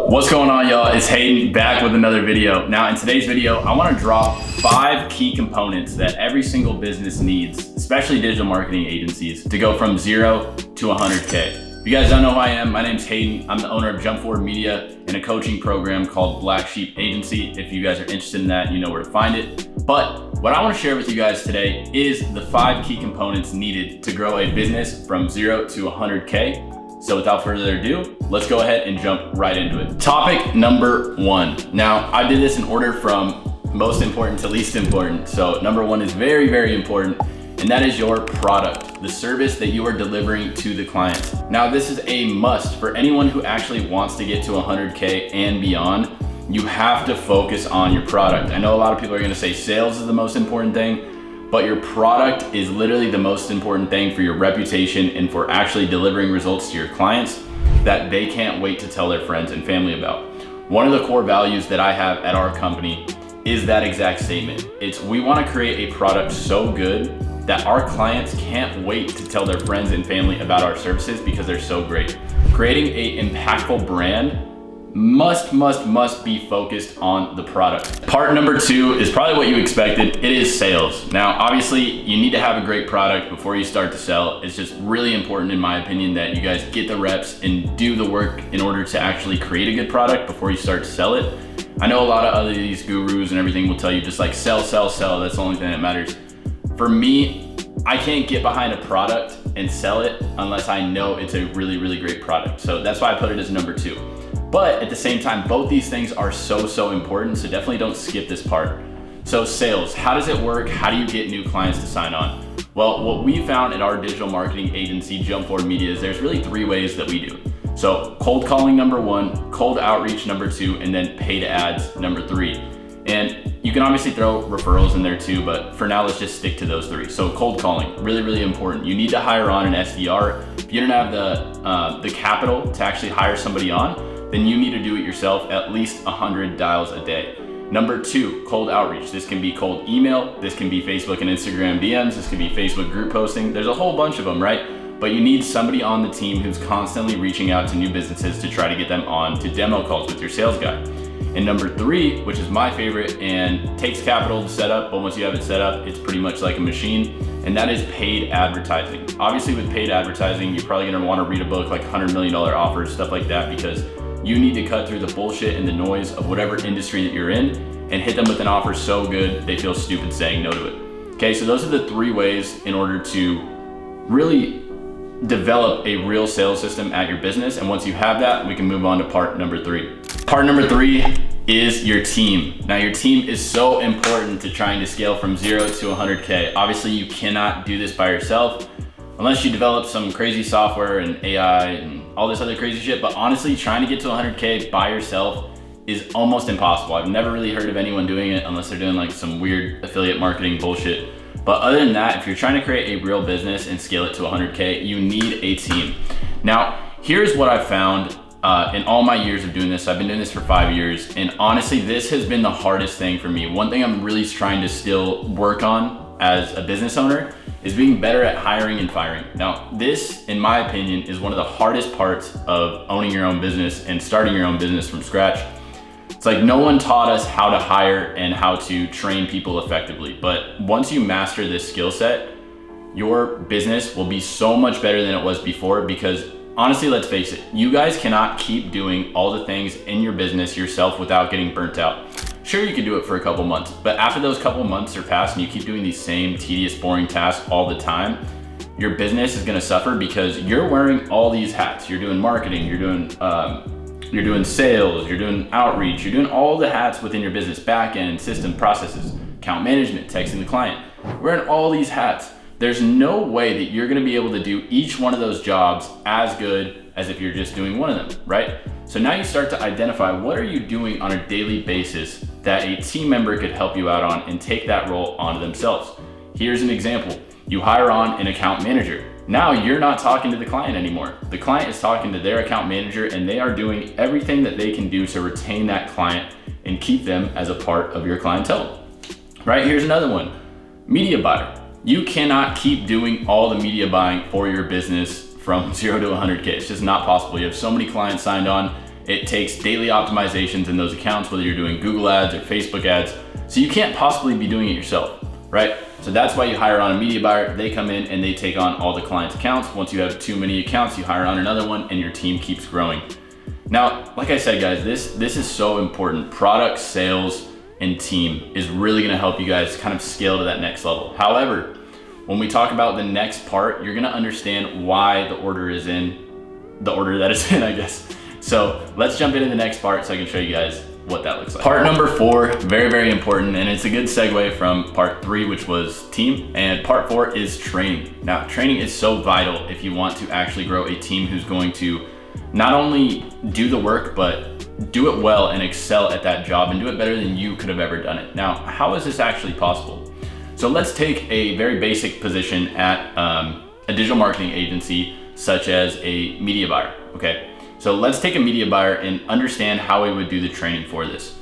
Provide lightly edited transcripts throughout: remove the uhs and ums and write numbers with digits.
What's going on, y'all? It's Hayden back with another video. Now in today's video, I want to drop 5 key components that every single business needs, especially digital marketing agencies, to go from 0 to 100K. If you guys don't know who I am, my name's Hayden. I'm the owner of Jump Forward Media and a coaching program called Black Sheep Agency. If you guys are interested in that, you know where to find it. But what I want to share with you guys today is the 5 key components needed to grow a business from 0 to 100K. So without further ado, let's go ahead and jump right into it. Topic number 1. Now, I did this in order from most important to least important. So number 1 is very, very important, and that is your product, the service that you are delivering to the clients. Now, this is a must for anyone who actually wants to get to 100K and beyond. You have to focus on your product. I know a lot of people are gonna say sales is the most important thing, but your product is literally the most important thing for your reputation and for actually delivering results to your clients that they can't wait to tell their friends and family about. One of the core values that I have at our company is that exact statement. It's we want to create a product so good that our clients can't wait to tell their friends and family about our services because they're so great. Creating an impactful brand must be focused on the product. Part number 2 is probably what you expected. It is sales. Now, obviously, you need to have a great product before you start to sell. It's just really important, in my opinion, that you guys get the reps and do the work in order to actually create a good product before you start to sell it. I know a lot of other these gurus and everything will tell you just like sell. That's the only thing that matters. For me, I can't get behind a product and sell it unless I know it's a really, really great product. So that's why I put it as number 2. But at the same time, both these things are so important, so definitely don't skip this part. So sales, how does it work? How do you get new clients to sign on? Well, what we found at our digital marketing agency, Jump Forward Media, is there's really 3 ways that we do it. So cold calling number 1, cold outreach number 2, and then paid ads number 3. And you can obviously throw referrals in there too, but for now, let's just stick to those 3. So cold calling, really important. You need to hire on an SDR. If you don't have the capital to actually hire somebody on, then you need to do it yourself, at least 100 dials a day. Number 2, cold outreach. This can be cold email, this can be Facebook and Instagram DMs, this can be Facebook group posting. There's a whole bunch of them, right? But you need somebody on the team who's constantly reaching out to new businesses to try to get them on to demo calls with your sales guy. And number 3, which is my favorite and takes capital to set up, but once you have it set up, it's pretty much like a machine, and that is paid advertising. Obviously with paid advertising, you're probably gonna wanna read a book like $100 million offers, stuff like that, because you need to cut through the bullshit and the noise of whatever industry that you're in and hit them with an offer so good they feel stupid saying no to it. Okay, so those are the 3 ways in order to really develop a real sales system at your business. And once you have that, we can move on to part number 3. Part number 3 is your team. Now, your team is so important to trying to scale from 0 to 100K. Obviously, you cannot do this by yourself unless you develop some crazy software and AI and all this other crazy shit. But honestly, trying to get to 100K by yourself is almost impossible. I've never really heard of anyone doing it unless they're doing like some weird affiliate marketing bullshit. But other than that, if you're trying to create a real business and scale it to 100K, you need a team. Now, here's what I've found in all my years of doing this. I've been doing this for 5 years, and honestly, this has been the hardest thing for me. One thing I'm really trying to still work on as a business owner is being better at hiring and firing. Now, this, in my opinion, is one of the hardest parts of owning your own business and starting your own business from scratch. It's like no one taught us how to hire and how to train people effectively. But once you master this skill set, your business will be so much better than it was before, because honestly, let's face it, you guys cannot keep doing all the things in your business yourself without getting burnt out. Sure, you can do it for a couple months, but after those couple months are passed and you keep doing these same tedious, boring tasks all the time, your business is gonna suffer because you're wearing all these hats. You're doing marketing, you're doing sales, you're doing outreach, you're doing all the hats within your business, back end, system, processes, account management, texting the client. We're wearing all these hats. There's no way that you're gonna be able to do each one of those jobs as good as if you're just doing one of them, right? So now you start to identify what are you doing on a daily basis that a team member could help you out on and take that role onto themselves. Here's an example. You hire on an account manager. Now you're not talking to the client anymore. The client is talking to their account manager, and they are doing everything that they can do to retain that client and keep them as a part of your clientele. Right, here's another one. Media buyer. You cannot keep doing all the media buying for your business from 0 to 100K. It's just not possible. You have so many clients signed on, It takes daily optimizations in those accounts, whether you're doing Google ads or Facebook ads. So you can't possibly be doing it yourself, right? So that's why you hire on a media buyer. They come in and they take on all the clients' accounts. Once you have too many accounts, you hire on another one and your team keeps growing. Now, like I said, guys, this is so important. Product, sales, and team is really gonna help you guys kind of scale to that next level. However, when we talk about the next part, you're gonna understand why the order is in the order that it's in, I guess. So let's jump into the next part so I can show you guys what that looks like. Part number 4, very, very important, and it's a good segue from part 3, which was team, and part 4 is training. Now, training is so vital if you want to actually grow a team who's going to not only do the work, but do it well and excel at that job and do it better than you could have ever done it. Now, how is this actually possible? So let's take a very basic position at a digital marketing agency, such as a media buyer, okay? So let's take a media buyer and understand how we would do the training for this.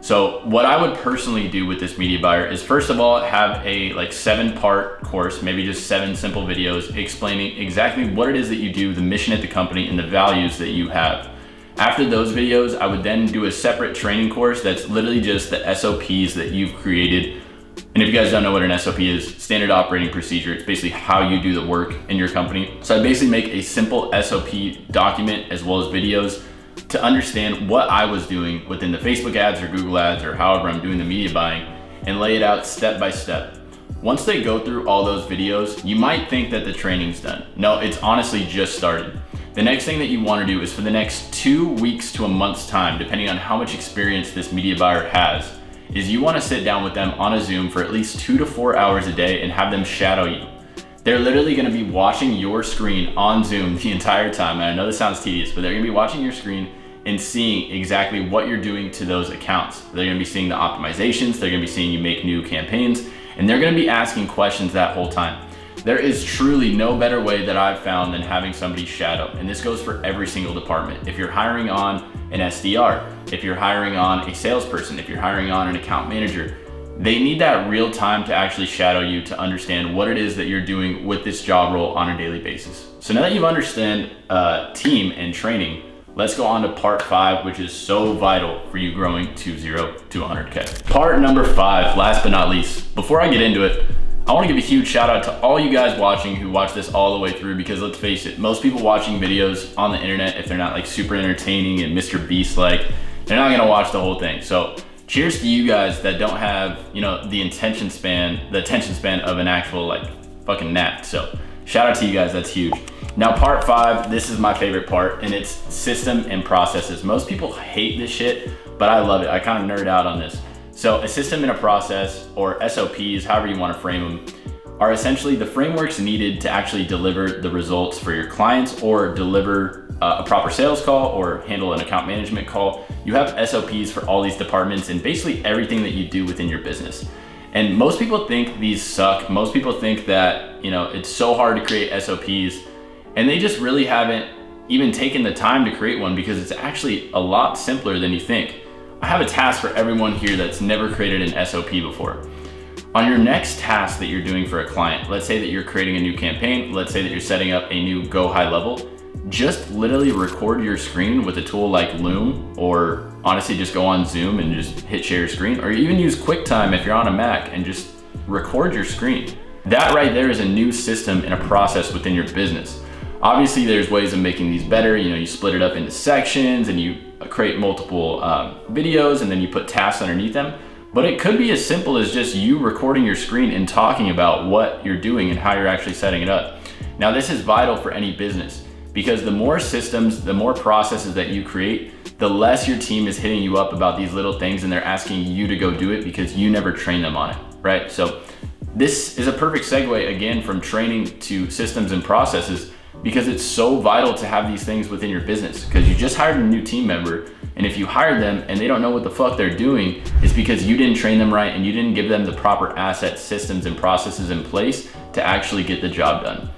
So what I would personally do with this media buyer is, first of all, have a 7-part course, maybe just 7 simple videos explaining exactly what it is that you do, the mission at the company, and the values that you have. After those videos, I would then do a separate training course that's literally just the SOPs that you've created. And if you guys don't know what an SOP is, standard operating procedure, it's basically how you do the work in your company. So I basically make a simple SOP document as well as videos to understand what I was doing within the Facebook ads or Google ads or however I'm doing the media buying, and lay it out step by step. Once they go through all those videos, you might think that the training's done. No, it's honestly just started. The next thing that you want to do is, for the next 2 weeks to a month's time, depending on how much experience this media buyer has, is you want to sit down with them on a Zoom for at least 2 to 4 hours a day and have them shadow you. They're literally going to be watching your screen on Zoom the entire time. And I know this sounds tedious, but they're going to be watching your screen and seeing exactly what you're doing to those accounts. They're going to be seeing the optimizations, they're going to be seeing you make new campaigns, and they're going to be asking questions that whole time. There is truly no better way that I've found than having somebody shadow, and this goes for every single department. If you're hiring on an SDR, if you're hiring on a salesperson, if you're hiring on an account manager, they need that real time to actually shadow you to understand what it is that you're doing with this job role on a daily basis. So now that you've understood team and training, let's go on to part 5, which is so vital for you growing to 0 to 100K. Part number 5, last but not least. Before I get into it, I want to give a huge shout out to all you guys watching who watch this all the way through, because let's face it, most people watching videos on the internet, if they're not super entertaining and Mr. Beast they're not gonna watch the whole thing. So cheers to you guys that don't have, the attention span of an actual fucking gnat. So shout out to you guys, that's huge. Now part 5, this is my favorite part, and it's system and processes. Most people hate this shit, but I love it. I kind of nerd out on this. So a system and a process, or SOPs, however you want to frame them, are essentially the frameworks needed to actually deliver the results for your clients, or deliver a proper sales call, or handle an account management call. You have SOPs for all these departments and basically everything that you do within your business. And most people think these suck. Most people think that, it's so hard to create SOPs, and they just really haven't even taken the time to create one, because it's actually a lot simpler than you think. I have a task for everyone here that's never created an SOP before. On your next task that you're doing for a client, let's say that you're creating a new campaign, let's say that you're setting up a new Go High Level, just literally record your screen with a tool like Loom, or honestly just go on Zoom and just hit share screen, or even use QuickTime if you're on a Mac and just record your screen. That right there is a new system and a process within your business. Obviously there's ways of making these better. You split it up into sections and you create multiple videos, and then you put tasks underneath them. But it could be as simple as just you recording your screen and talking about what you're doing and how you're actually setting it up. Now this is vital for any business, because the more systems, the more processes that you create, the less your team is hitting you up about these little things and they're asking you to go do it because you never train them on it, right? So this is a perfect segue again from training to systems and processes, because it's so vital to have these things within your business, because you just hired a new team member, and if you hired them and they don't know what the fuck they're doing, it's because you didn't train them right and you didn't give them the proper assets, systems, and processes in place to actually get the job done.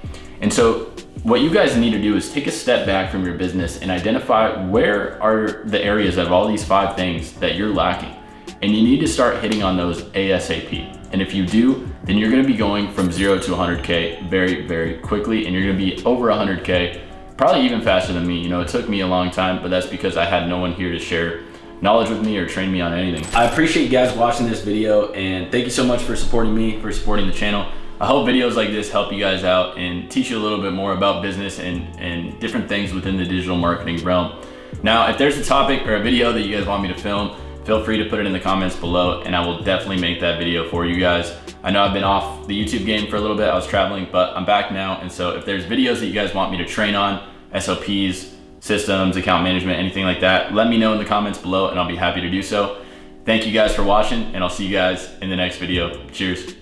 And so what you guys need to do is take a step back from your business and identify where are the areas of all these 5 things that you're lacking, and you need to start hitting on those ASAP. And if you do, then you're gonna be going from 0 to 100K very, very quickly, and you're gonna be over 100K probably even faster than me. You know, it took me a long time, but that's because I had no one here to share knowledge with me or train me on anything. I appreciate you guys watching this video, and thank you so much for supporting me, for supporting the channel. I hope videos like this help you guys out and teach you a little bit more about business and different things within the digital marketing realm. Now, if there's a topic or a video that you guys want me to film, feel free to put it in the comments below, and I will definitely make that video for you guys. I know I've been off the YouTube game for a little bit. I was traveling, but I'm back now. And so if there's videos that you guys want me to train on, SOPs, systems, account management, anything like that, let me know in the comments below and I'll be happy to do so. Thank you guys for watching, and I'll see you guys in the next video. Cheers.